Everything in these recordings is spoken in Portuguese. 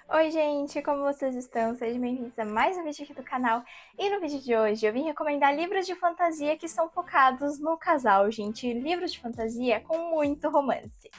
Oi gente, como vocês estão? Sejam bem-vindos a mais um vídeo aqui do canal. E no vídeo de hoje eu vim recomendar livros de fantasia que são focados no casal, gente. Livros de fantasia com muito romance.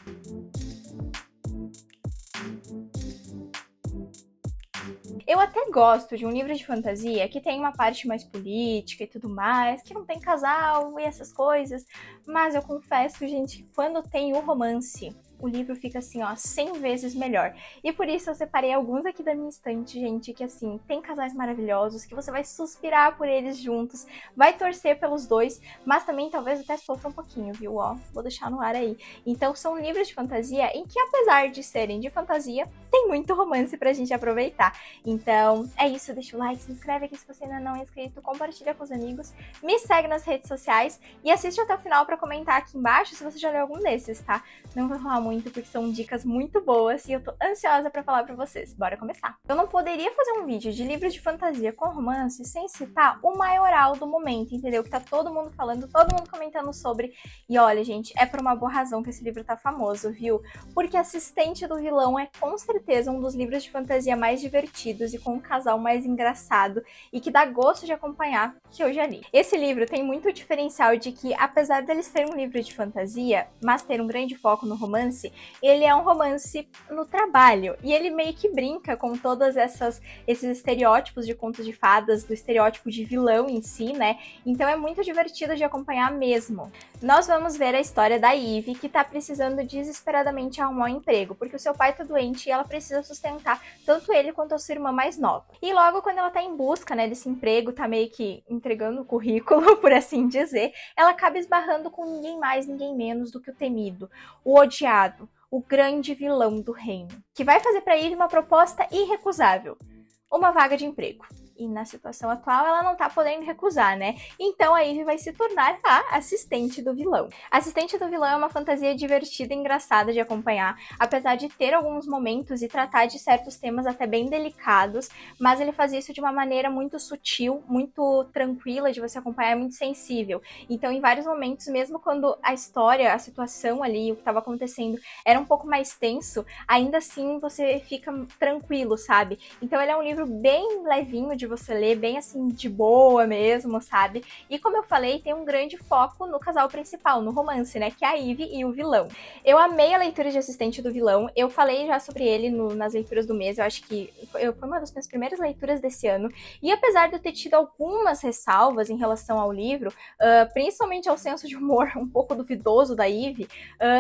Eu até gosto de um livro de fantasia que tem uma parte mais política e tudo mais, que não tem casal e essas coisas, mas eu confesso, gente, que quando tem o romance, o livro fica assim, ó, 100 vezes melhor. E por isso eu separei alguns aqui da minha estante, gente, que assim, tem casais maravilhosos, que você vai suspirar por eles juntos, vai torcer pelos dois, mas também talvez até sofra um pouquinho, viu? Ó, vou deixar no ar aí. Então são livros de fantasia em que, apesar de serem de fantasia, tem muito romance pra gente aproveitar. Então é isso, deixa o like, se inscreve aqui se você ainda não é inscrito, compartilha com os amigos, me segue nas redes sociais e assiste até o final pra comentar aqui embaixo se você já leu algum desses, tá? Não vou falar muito porque são dicas muito boas e eu tô ansiosa pra falar pra vocês. Bora começar! Eu não poderia fazer um vídeo de livros de fantasia com romance sem citar o maioral do momento, entendeu? Que tá todo mundo falando, todo mundo comentando sobre. E olha, gente, é por uma boa razão que esse livro tá famoso, viu? Porque Assistente do Vilão é com certeza um dos livros de fantasia mais divertidos e com um casal mais engraçado e que dá gosto de acompanhar que eu já li. Esse livro tem muito o diferencial de que, apesar dele ser um livro de fantasia, mas ter um grande foco no romance, ele é um romance no trabalho e ele meio que brinca com todos esses estereótipos de contos de fadas, do estereótipo de vilão em si, né? Então é muito divertido de acompanhar mesmo. Nós vamos ver a história da Ivy, que tá precisando desesperadamente arrumar um emprego, porque o seu pai tá doente e ela precisa sustentar tanto ele quanto a sua irmã mais nova. E logo quando ela tá em busca, né, desse emprego, tá meio que entregando o currículo, por assim dizer, ela acaba esbarrando com ninguém mais, ninguém menos do que o temido, o odiado, o grande vilão do reino, que vai fazer pra Ivy uma proposta irrecusável, uma vaga de emprego. E na situação atual ela não tá podendo recusar, né? Então a Ivy vai se tornar a assistente do vilão. Assistente do vilão é uma fantasia divertida e engraçada de acompanhar, apesar de ter alguns momentos e tratar de certos temas até bem delicados, mas ele faz isso de uma maneira muito sutil, muito tranquila de você acompanhar, muito sensível. Então em vários momentos, mesmo quando a história, a situação ali, o que estava acontecendo era um pouco mais tenso, ainda assim você fica tranquilo, sabe? Então ele é um livro bem levinho de você ler, bem assim, de boa mesmo, sabe? E como eu falei, tem um grande foco no casal principal, no romance, né? Que é a Ivy e o vilão. Eu amei a leitura de Assistente do Vilão, eu falei já sobre ele nas leituras do mês, eu acho que foi uma das minhas primeiras leituras desse ano, e apesar de eu ter tido algumas ressalvas em relação ao livro, principalmente ao senso de humor um pouco duvidoso da Ivy,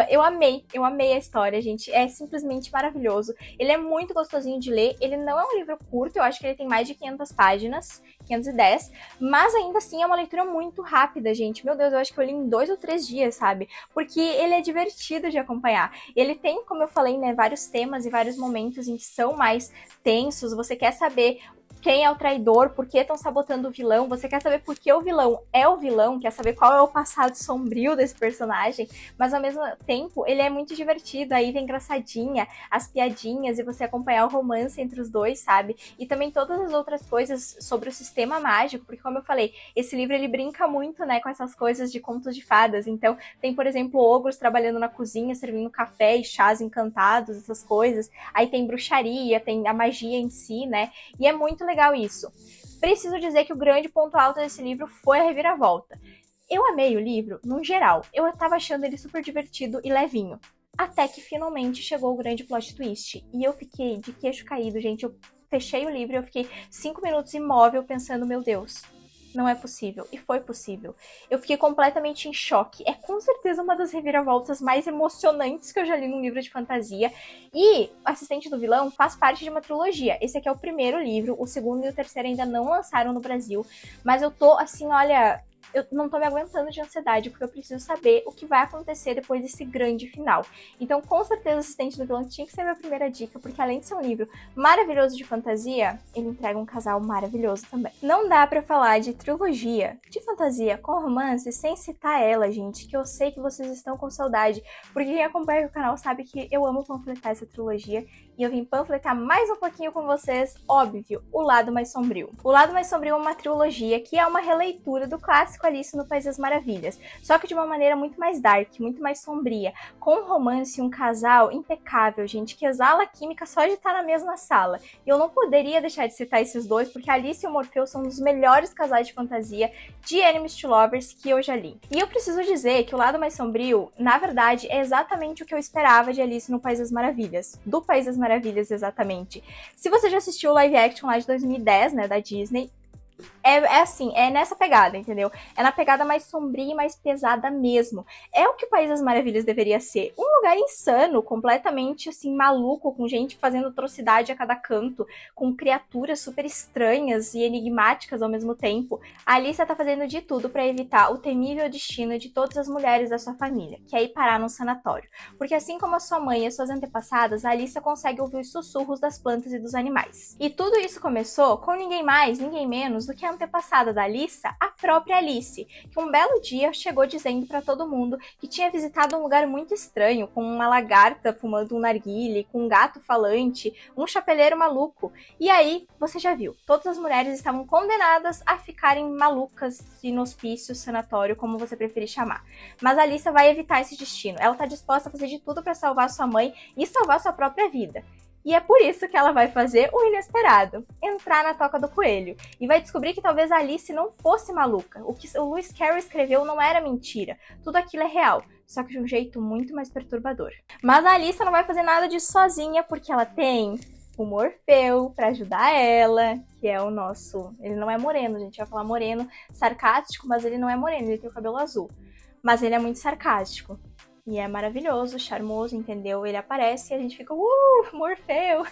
eu amei a história, gente, é simplesmente maravilhoso. Ele é muito gostosinho de ler, ele não é um livro curto, eu acho que ele tem mais de 500 páginas, 510, mas ainda assim é uma leitura muito rápida, gente. Meu Deus, eu acho que eu li em 2 ou 3 dias, sabe? Porque ele é divertido de acompanhar. Ele tem, como eu falei, né, vários temas e vários momentos em que são mais tensos, você quer saber quem é o traidor, por que estão sabotando o vilão, você quer saber por que o vilão é o vilão, quer saber qual é o passado sombrio desse personagem, mas ao mesmo tempo ele é muito divertido, aí vem engraçadinha, as piadinhas e você acompanhar o romance entre os dois, sabe? E também todas as outras coisas sobre o sistema mágico, porque como eu falei, esse livro ele brinca muito, né, com essas coisas de contos de fadas, então tem, por exemplo, ogros trabalhando na cozinha, servindo café e chás encantados, essas coisas, aí tem bruxaria, tem a magia em si, né, e é muito legal isso. Preciso dizer que o grande ponto alto desse livro foi a reviravolta. Eu amei o livro, no geral. Eu tava achando ele super divertido e levinho. Até que finalmente chegou o grande plot twist. E eu fiquei de queixo caído, gente. Eu fechei o livro e eu fiquei 5 minutos imóvel pensando, meu Deus, não é possível. E foi possível. Eu fiquei completamente em choque. É com certeza uma das reviravoltas mais emocionantes que eu já li num livro de fantasia. E Assistente do Vilão faz parte de uma trilogia. Esse aqui é o primeiro livro, o segundo e o terceiro ainda não lançaram no Brasil. Mas eu tô assim, olha, eu não tô me aguentando de ansiedade, porque eu preciso saber o que vai acontecer depois desse grande final. Então, com certeza, Assistente do Vilão tinha que ser a minha primeira dica, porque além de ser um livro maravilhoso de fantasia, ele entrega um casal maravilhoso também. Não dá pra falar de trilogia de fantasia com romance sem citar ela, gente, que eu sei que vocês estão com saudade, porque quem acompanha o canal sabe que eu amo panfletar essa trilogia, e eu vim panfletar mais um pouquinho com vocês, óbvio, O Lado Mais Sombrio. O Lado Mais Sombrio é uma trilogia que é uma releitura do clássico Alice no País das Maravilhas, só que de uma maneira muito mais dark, muito mais sombria, com um romance e um casal impecável, gente, que exala a química só de estar na mesma sala. E eu não poderia deixar de citar esses dois, porque a Alice e o Morpheus são um dos melhores casais de fantasia de Enemies to Lovers que eu já li. E eu preciso dizer que O Lado Mais Sombrio, na verdade, é exatamente o que eu esperava de Alice no País das Maravilhas. Do País das Maravilhas, exatamente. Se você já assistiu o live action lá de 2010, né, da Disney, é assim, é nessa pegada, entendeu? É na pegada mais sombria e mais pesada mesmo. É o que o País das Maravilhas deveria ser. Um lugar insano, completamente, assim, maluco, com gente fazendo atrocidade a cada canto, com criaturas super estranhas e enigmáticas ao mesmo tempo. A Alice tá fazendo de tudo pra evitar o temível destino de todas as mulheres da sua família, que é ir parar num sanatório. Porque assim como a sua mãe e as suas antepassadas, a Alice consegue ouvir os sussurros das plantas e dos animais. E tudo isso começou com ninguém mais, ninguém menos do que a antepassada da Alissa, a própria Alice, que um belo dia chegou dizendo pra todo mundo que tinha visitado um lugar muito estranho, com uma lagarta fumando um narguile, com um gato falante, um chapeleiro maluco. E aí, você já viu, todas as mulheres estavam condenadas a ficarem malucas e no hospício, sanatório, como você preferir chamar. Mas a Alissa vai evitar esse destino. Ela tá disposta a fazer de tudo pra salvar sua mãe e salvar sua própria vida. E é por isso que ela vai fazer o inesperado, entrar na toca do coelho. E vai descobrir que talvez a Alice não fosse maluca. O que o Lewis Carroll escreveu não era mentira. Tudo aquilo é real, só que de um jeito muito mais perturbador. Mas a Alice não vai fazer nada disso sozinha, porque ela tem o Morfeu pra ajudar ela, que é o nosso... Ele não é moreno, a gente vai falar moreno sarcástico, mas ele não é moreno, ele tem o cabelo azul. Mas ele é muito sarcástico. E é maravilhoso, charmoso, entendeu? Ele aparece e a gente fica, Morfeu!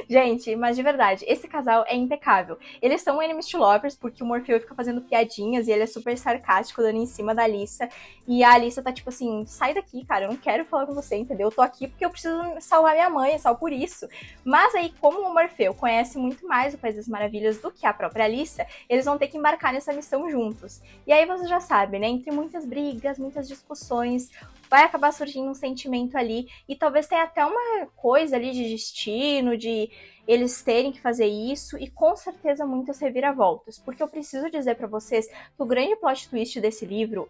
Gente, mas de verdade, esse casal é impecável. Eles são enemies to lovers, porque o Morfeu fica fazendo piadinhas e ele é super sarcástico, dando em cima da Alissa. E a Alissa tá tipo assim, sai daqui, cara, eu não quero falar com você, entendeu? Eu tô aqui porque eu preciso salvar minha mãe, é só por isso. Mas aí, como o Morfeu conhece muito mais o País das Maravilhas do que a própria Alissa, eles vão ter que embarcar nessa missão juntos. E aí você já sabe, né? Entre muitas brigas, muitas discussões, vai acabar surgindo um sentimento ali, e talvez tenha até uma coisa ali de destino, de eles terem que fazer isso, e com certeza muitas reviravoltas, porque eu preciso dizer pra vocês que o grande plot twist desse livro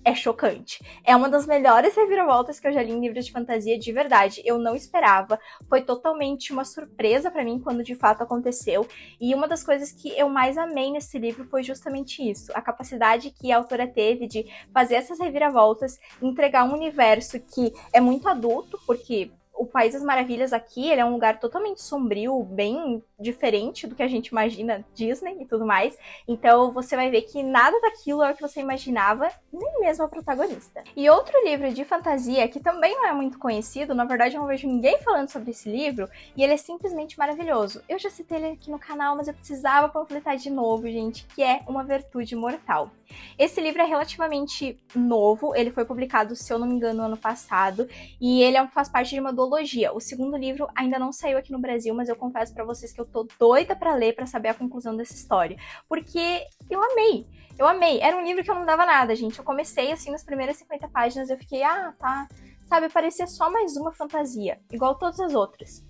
é chocante. É uma das melhores reviravoltas que eu já li em livros de fantasia, de verdade. Eu não esperava. Foi totalmente uma surpresa pra mim quando de fato aconteceu. E uma das coisas que eu mais amei nesse livro foi justamente isso. A capacidade que a autora teve de fazer essas reviravoltas, entregar um universo que é muito adulto, porque o País das Maravilhas aqui, ele é um lugar totalmente sombrio, bem diferente do que a gente imagina Disney e tudo mais. Então você vai ver que nada daquilo é o que você imaginava, nem mesmo a protagonista. E outro livro de fantasia que também não é muito conhecido, na verdade eu não vejo ninguém falando sobre esse livro, e ele é simplesmente maravilhoso. Eu já citei ele aqui no canal, mas eu precisava panfletar de novo, gente, que é Uma Virtude Mortal. Esse livro é relativamente novo, ele foi publicado, se eu não me engano, no ano passado, e ele faz parte de uma duologia. O segundo livro ainda não saiu aqui no Brasil, mas eu confesso pra vocês que eu tô doida pra ler, pra saber a conclusão dessa história, porque eu amei. Eu amei. Era um livro que eu não dava nada, gente. Eu comecei, assim, nas primeiras 50 páginas, eu fiquei, tá, sabe, parecia só mais uma fantasia, igual todas as outras.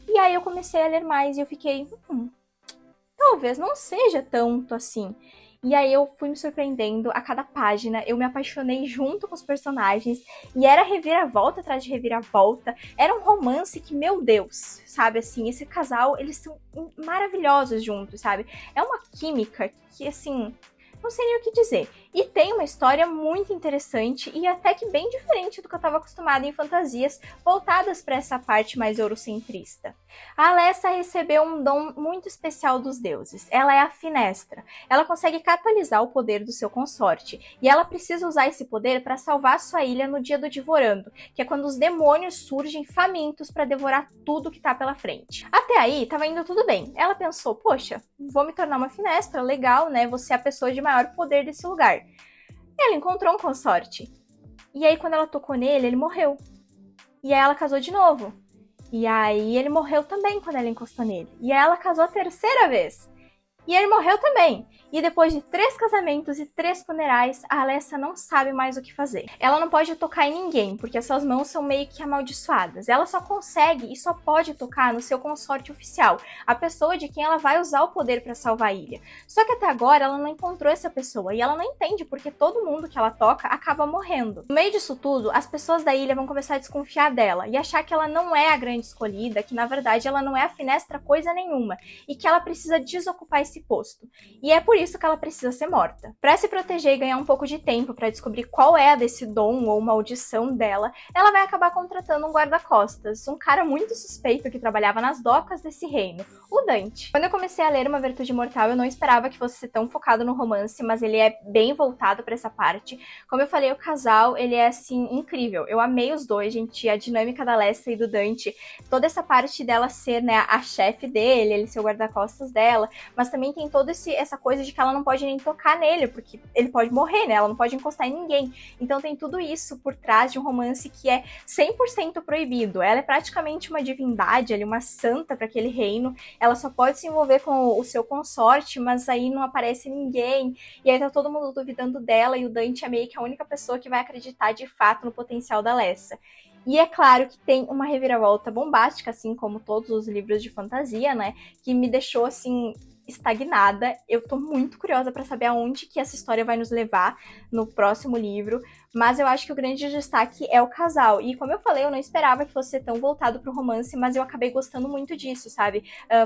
E aí eu comecei a ler mais e eu fiquei, talvez não seja tanto assim. E aí eu fui me surpreendendo a cada página, eu me apaixonei junto com os personagens, e era reviravolta atrás de reviravolta, era um romance que, meu Deus, sabe, assim, esse casal, eles são maravilhosos juntos, sabe? É uma química que, assim, não sei nem o que dizer. E tem uma história muito interessante e até que bem diferente do que eu estava acostumada em fantasias voltadas para essa parte mais eurocentrista. A Alessa recebeu um dom muito especial dos deuses. Ela é a Finestra. Ela consegue catalisar o poder do seu consorte e ela precisa usar esse poder para salvar sua ilha no dia do Divorando, que é quando os demônios surgem famintos para devorar tudo que tá pela frente. Até aí, tava indo tudo bem. Ela pensou, poxa, vou me tornar uma Finestra, legal, né? Vou ser a pessoa de maior poder desse lugar. Ela encontrou um consorte. E aí, quando ela tocou nele, ele morreu. E aí ela casou de novo. E aí ele morreu também quando ela encostou nele. E aí ela casou a terceira vez. E ele morreu também. E depois de 3 casamentos e 3 funerais, a Alessa não sabe mais o que fazer. Ela não pode tocar em ninguém, porque as suas mãos são meio que amaldiçoadas. Ela só consegue e só pode tocar no seu consorte oficial, a pessoa de quem ela vai usar o poder para salvar a ilha. Só que até agora ela não encontrou essa pessoa e ela não entende porque todo mundo que ela toca acaba morrendo. No meio disso tudo, as pessoas da ilha vão começar a desconfiar dela e achar que ela não é a grande escolhida, que na verdade ela não é a Finestra coisa nenhuma e que ela precisa desocupar esse posto. E é por isso que ela precisa ser morta. Para se proteger e ganhar um pouco de tempo para descobrir qual é desse dom ou maldição dela, ela vai acabar contratando um guarda-costas, um cara muito suspeito que trabalhava nas docas desse reino, o Dante. Quando eu comecei a ler Uma Virtude Mortal, eu não esperava que fosse ser tão focado no romance, mas ele é bem voltado para essa parte. Como eu falei, o casal, ele é assim incrível. Eu amei os dois, gente, a dinâmica da Alessa e do Dante, toda essa parte dela ser, né, a chefe dele, ele ser o guarda-costas dela, mas também tem toda essa coisa de que ela não pode nem tocar nele, porque ele pode morrer, né? Ela não pode encostar em ninguém. Então tem tudo isso por trás de um romance que é 100% proibido. Ela é praticamente uma divindade, ali, uma santa para aquele reino. Ela só pode se envolver com o seu consorte, mas aí não aparece ninguém. E aí tá todo mundo duvidando dela e o Dante é meio que a única pessoa que vai acreditar de fato no potencial da Alessa. E é claro que tem uma reviravolta bombástica, assim como todos os livros de fantasia, né? Que me deixou, assim, estagnada. Eu tô muito curiosa para saber aonde que essa história vai nos levar no próximo livro, mas eu acho que o grande destaque é o casal. E como eu falei, eu não esperava que fosse ser tão voltado pro romance, mas eu acabei gostando muito disso, sabe?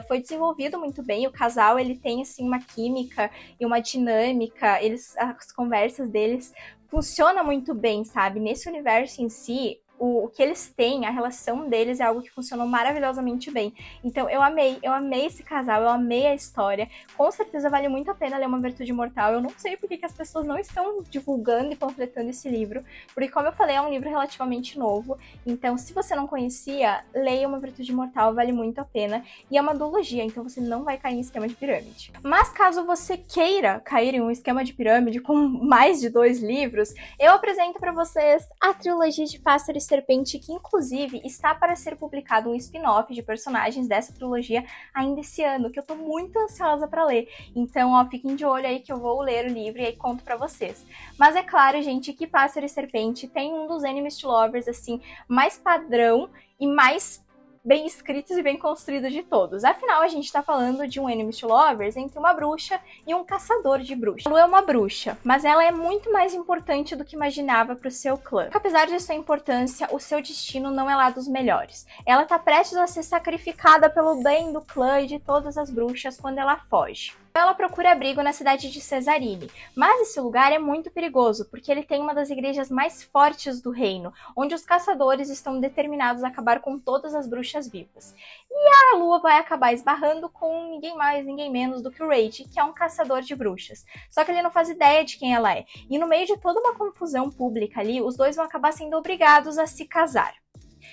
Foi desenvolvido muito bem, o casal, ele tem, assim, uma química e uma dinâmica, as conversas deles funcionam muito bem, sabe? Nesse universo em si, o que eles têm, a relação deles é algo que funcionou maravilhosamente bem. Então eu amei esse casal, eu amei a história. Com certeza vale muito a pena ler Uma Virtude Mortal. Eu não sei por que as pessoas não estão divulgando e panfletando esse livro, porque como eu falei, é um livro relativamente novo. Então se você não conhecia, leia Uma Virtude Mortal, vale muito a pena. E é uma duologia, então você não vai cair em esquema de pirâmide. Mas caso você queira cair em um esquema de pirâmide com mais de 2 livros, eu apresento para vocês a trilogia de Pássaro e Serpente, que inclusive está para ser publicado um spin-off de personagens dessa trilogia ainda esse ano, que eu tô muito ansiosa para ler. Então, ó, fiquem de olho aí que eu vou ler o livro e aí conto para vocês. Mas é claro, gente, que Pássaro e Serpente tem um dos enemies to lovers, assim, mais padrão e mais bem escritos e bem construídos de todos. Afinal, a gente tá falando de um enemies to lovers entre uma bruxa e um caçador de bruxas. A Lu é uma bruxa, mas ela é muito mais importante do que imaginava pro seu clã. Apesar de sua importância, o seu destino não é lá dos melhores. Ela tá prestes a ser sacrificada pelo bem do clã e de todas as bruxas quando ela foge. Ela procura abrigo na cidade de Cesarine, mas esse lugar é muito perigoso, porque ele tem uma das igrejas mais fortes do reino, onde os caçadores estão determinados a acabar com todas as bruxas vivas. E a Lua vai acabar esbarrando com ninguém mais, ninguém menos do que o Rage, que é um caçador de bruxas. Só que ele não faz ideia de quem ela é, e no meio de toda uma confusão pública ali, os dois vão acabar sendo obrigados a se casar.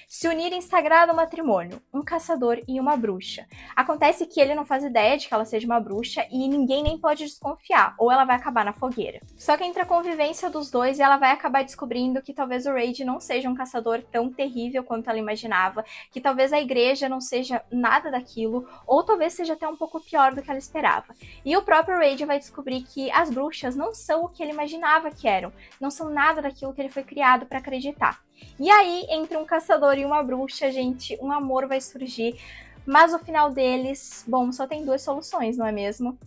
Se unirem em sagrado matrimônio, um caçador e uma bruxa. Acontece que ele não faz ideia de que ela seja uma bruxa e ninguém nem pode desconfiar, ou ela vai acabar na fogueira. Só que entre a convivência dos dois, ela vai acabar descobrindo que talvez o Rage não seja um caçador tão terrível quanto ela imaginava, que talvez a igreja não seja nada daquilo, ou talvez seja até um pouco pior do que ela esperava. E o próprio Rage vai descobrir que as bruxas não são o que ele imaginava que eram, não são nada daquilo que ele foi criado para acreditar. E aí, entre um caçador e uma bruxa, gente, um amor vai surgir. Mas o final deles, bom, só tem 2 soluções, não é mesmo?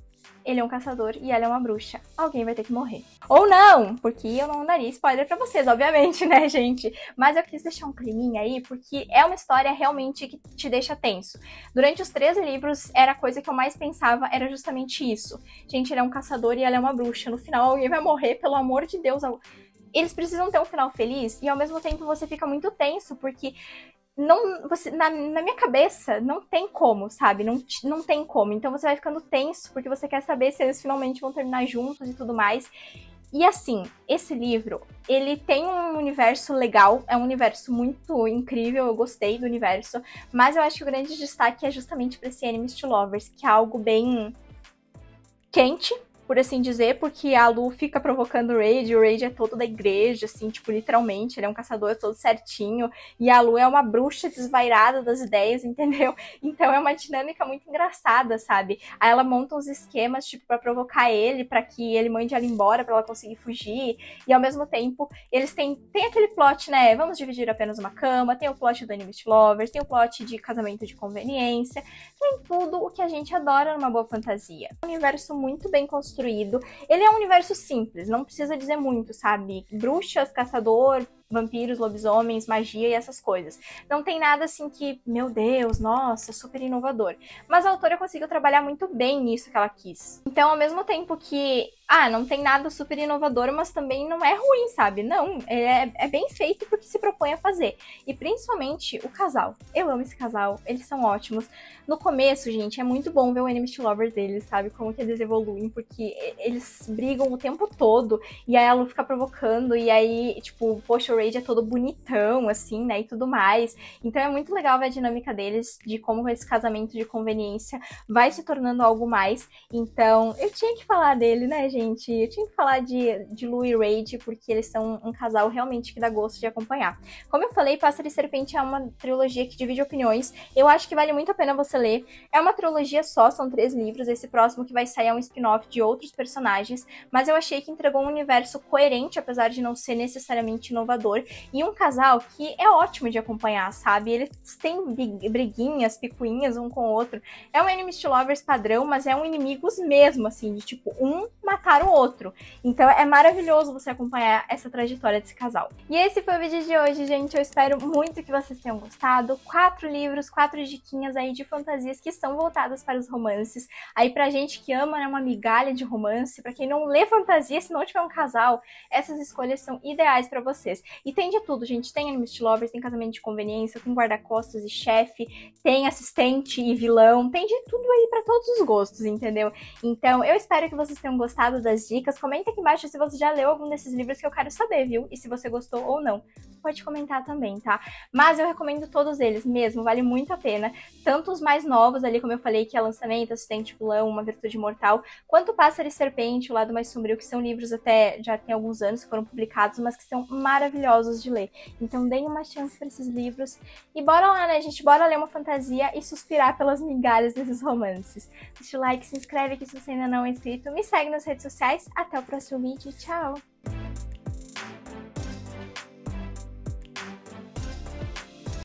Ele é um caçador e ela é uma bruxa. Alguém vai ter que morrer. Ou não, porque eu não daria spoiler pra vocês, obviamente, né, gente? Mas eu quis deixar um climinha aí, porque é uma história realmente que te deixa tenso. Durante os 13 livros, era a coisa que eu mais pensava, era justamente isso. Gente, ele é um caçador e ela é uma bruxa. No final, alguém vai morrer, pelo amor de Deus. Eles precisam ter um final feliz e ao mesmo tempo você fica muito tenso, porque na minha cabeça não tem como, sabe? Não tem como. Então você vai ficando tenso porque você quer saber se eles finalmente vão terminar juntos e tudo mais. E assim, esse livro, ele tem um universo legal, é um universo muito incrível, eu gostei do universo, mas eu acho que o grande destaque é justamente para esse Enemies to Lovers, que é algo bem quente, por assim dizer, porque a Lu fica provocando o Raid é todo da igreja, assim, tipo, literalmente, ele é um caçador todo certinho, e a Lu é uma bruxa desvairada das ideias, entendeu? Então é uma dinâmica muito engraçada, sabe? Aí ela monta uns esquemas, tipo, pra provocar ele, pra que ele mande ela embora, pra ela conseguir fugir, e ao mesmo tempo, eles têm aquele plot, né, vamos dividir apenas uma cama, tem o plot do Enemies to Lovers, tem o plot de casamento de conveniência, tem tudo o que a gente adora numa boa fantasia. Um universo muito bem construído, ele é um universo simples, não precisa dizer muito, sabe? Bruxas, caçador, vampiros, lobisomens, magia e essas coisas. Não tem nada assim que, meu Deus, nossa, super inovador. Mas a autora conseguiu trabalhar muito bem nisso que ela quis. Então, ao mesmo tempo que, não tem nada super inovador, mas também não é ruim, sabe? Não, é bem feito porque se propõe a fazer. E principalmente o casal. Eu amo esse casal, eles são ótimos. No começo, gente, é muito bom ver o Enemies to Lovers deles, sabe? Como que eles evoluem, porque eles brigam o tempo todo, e aí a Lu fica provocando, e aí, tipo, poxa, o Raid é todo bonitão, assim, né, e tudo mais. Então é muito legal ver a dinâmica deles, de como esse casamento de conveniência vai se tornando algo mais. Então, eu tinha que falar dele, né, gente? Eu tinha que falar de Lu e Raid, porque eles são um casal realmente que dá gosto de acompanhar. Como eu falei, Pássaro e Serpente é uma trilogia que divide opiniões. Eu acho que vale muito a pena você ler. É uma trilogia só, são 3 livros. Esse próximo que vai sair é um spin-off de outros personagens, mas eu achei que entregou um universo coerente, apesar de não ser necessariamente inovador, e um casal que é ótimo de acompanhar, sabe? Eles têm briguinhas, picuinhas um com o outro. É um Enemies to Lovers padrão, mas é um inimigos mesmo, assim, de tipo, um matar o outro. Então é maravilhoso você acompanhar essa trajetória desse casal. E esse foi o vídeo de hoje, gente. Eu espero muito que vocês tenham gostado. 4 livros, 4 diquinhas aí de fantasias que são voltadas para os romances. Aí pra gente que ama, né, uma migalha de romance, pra quem não lê fantasia, se não tiver um casal, essas escolhas são ideais pra vocês. E tem de tudo, gente. Tem Enemies to Lovers, tem casamento de conveniência, tem guarda-costas e chefe, tem assistente e vilão, tem de tudo aí pra todos os gostos, entendeu? Então, eu espero que vocês tenham gostado das dicas. Comenta aqui embaixo se você já leu algum desses livros que eu quero saber, viu? E se você gostou ou não. Pode comentar também, tá? Mas eu recomendo todos eles mesmo, vale muito a pena. Tanto os mais novos ali, como eu falei, que é lançamento, assistente vilão, uma virtude mortal, quanto Pássaro e Serpente, o lado mais sombrio, que são livros até já tem alguns anos que foram publicados, mas que são maravilhosos de ler. Então deem uma chance para esses livros. E bora lá, né, gente? Bora ler uma fantasia e suspirar pelas migalhas desses romances. Deixa o like, se inscreve aqui se você ainda não é inscrito, me segue nas redes sociais. Até o próximo vídeo, tchau!